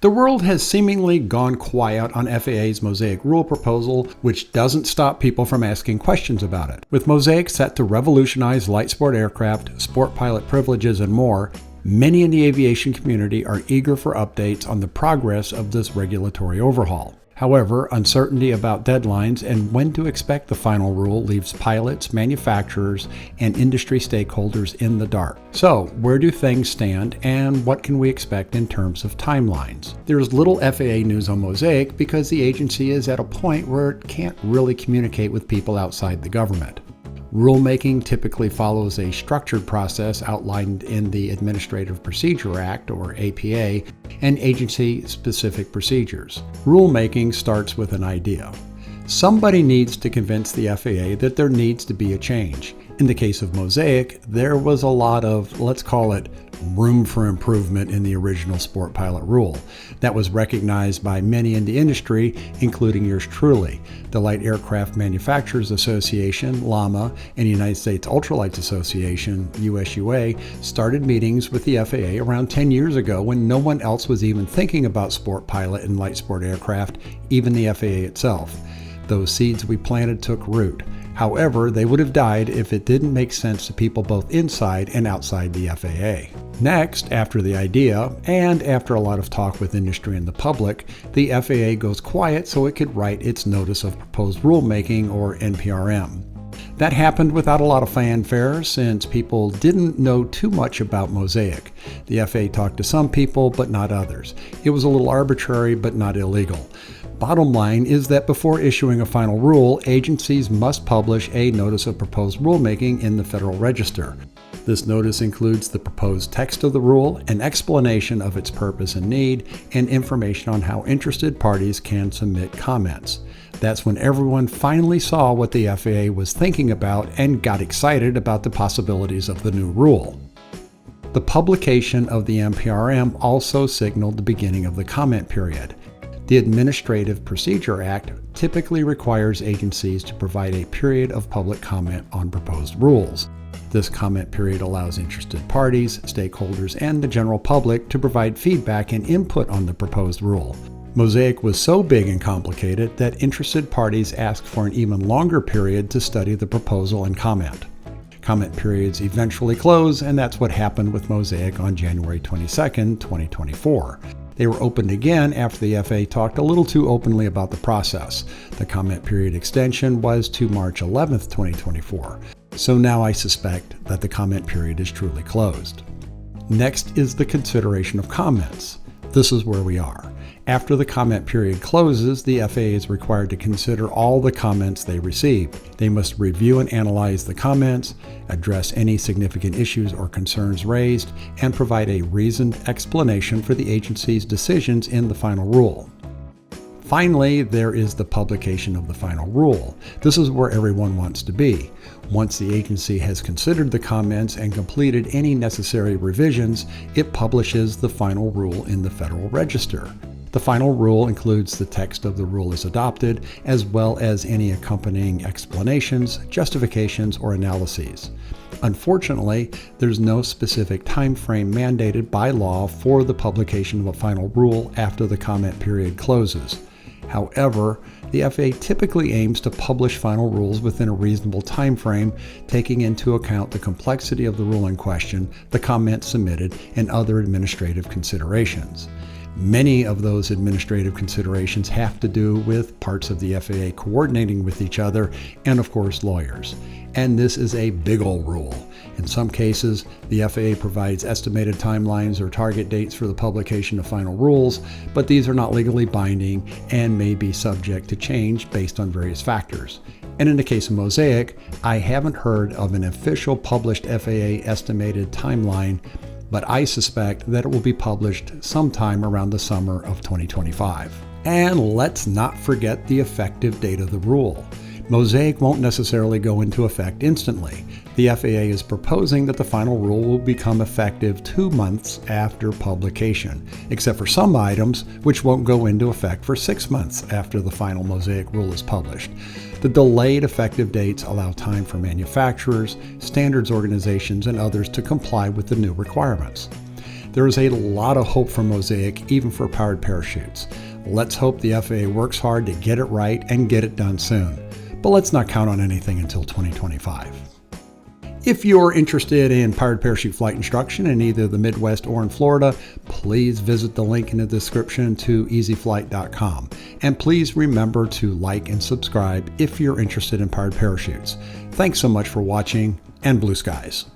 The world has seemingly gone quiet on FAA's MOSAIC rule proposal, which doesn't stop people from asking questions about it. With MOSAIC set to revolutionize light sport aircraft, sport pilot privileges, and more, many in the aviation community are eager for updates on the progress of this regulatory overhaul. However, uncertainty about deadlines and when to expect the final rule leaves pilots, manufacturers, and industry stakeholders in the dark. So, where do things stand and what can we expect in terms of timelines? There's little FAA news on MOSAIC because the agency is at a point where it can't really communicate with people outside the government. Rulemaking typically follows a structured process outlined in the Administrative Procedure Act, or APA, and agency-specific procedures. Rulemaking starts with an idea. Somebody needs to convince the FAA that there needs to be a change. In the case of MOSAIC, there was a lot of, let's call it, room for improvement in the original sport pilot rule. That was recognized by many in the industry, including yours truly. The Light Aircraft Manufacturers Association, LAMA, and the United States Ultralights Association, USUA, started meetings with the FAA around 10 years ago when no one else was even thinking about sport pilot and light sport aircraft, even the FAA itself. Those seeds we planted took root. However, they would have died if it didn't make sense to people both inside and outside the FAA. Next, after the idea, and after a lot of talk with industry and the public, the FAA goes quiet so it could write its Notice of Proposed Rulemaking, or NPRM. That happened without a lot of fanfare since people didn't know too much about MOSAIC. The FAA talked to some people, but not others. It was a little arbitrary, but not illegal. Bottom line is that before issuing a final rule, agencies must publish a Notice of Proposed Rulemaking in the Federal Register. This notice includes the proposed text of the rule, an explanation of its purpose and need, and information on how interested parties can submit comments. That's when everyone finally saw what the FAA was thinking about and got excited about the possibilities of the new rule. The publication of the NPRM also signaled the beginning of the comment period. The Administrative Procedure Act typically requires agencies to provide a period of public comment on proposed rules. This comment period allows interested parties, stakeholders, and the general public to provide feedback and input on the proposed rule. MOSAIC was so big and complicated that interested parties asked for an even longer period to study the proposal and comment. Comment periods eventually close, and that's what happened with MOSAIC on January 22, 2024. They were opened again after the FAA talked a little too openly about the process. The comment period extension was to March 11, 2024. So now I suspect that the comment period is truly closed. Next is the consideration of comments. This is where we are. After the comment period closes, the FAA is required to consider all the comments they receive. They must review and analyze the comments, address any significant issues or concerns raised, and provide a reasoned explanation for the agency's decisions in the final rule. Finally, there is the publication of the final rule. This is where everyone wants to be. Once the agency has considered the comments and completed any necessary revisions, it publishes the final rule in the Federal Register. The final rule includes the text of the rule as adopted, as well as any accompanying explanations, justifications, or analyses. Unfortunately, there's no specific time frame mandated by law for the publication of a final rule after the comment period closes. However, the FAA typically aims to publish final rules within a reasonable time frame, taking into account the complexity of the rule in question, the comments submitted, and other administrative considerations. Many of those administrative considerations have to do with parts of the FAA coordinating with each other and, of course, lawyers. And this is a big old rule. In some cases, the FAA provides estimated timelines or target dates for the publication of final rules, but these are not legally binding and may be subject to change based on various factors. And in the case of MOSAIC, I haven't heard of an official published FAA estimated timeline, but I suspect that it will be published sometime around the summer of 2025. And let's not forget the effective date of the rule. MOSAIC won't necessarily go into effect instantly. The FAA is proposing that the final rule will become effective 2 months after publication, except for some items which won't go into effect for 6 months after the final MOSAIC rule is published. The delayed effective dates allow time for manufacturers, standards organizations, and others to comply with the new requirements. There is a lot of hope for MOSAIC, even for powered parachutes. Let's hope the FAA works hard to get it right and get it done soon. But let's not count on anything until 2025. If you're interested in powered parachute flight instruction in either the Midwest or in Florida, please visit the link in the description to easyflight.com. And please remember to like and subscribe if you're interested in powered parachutes. Thanks so much for watching, and blue skies.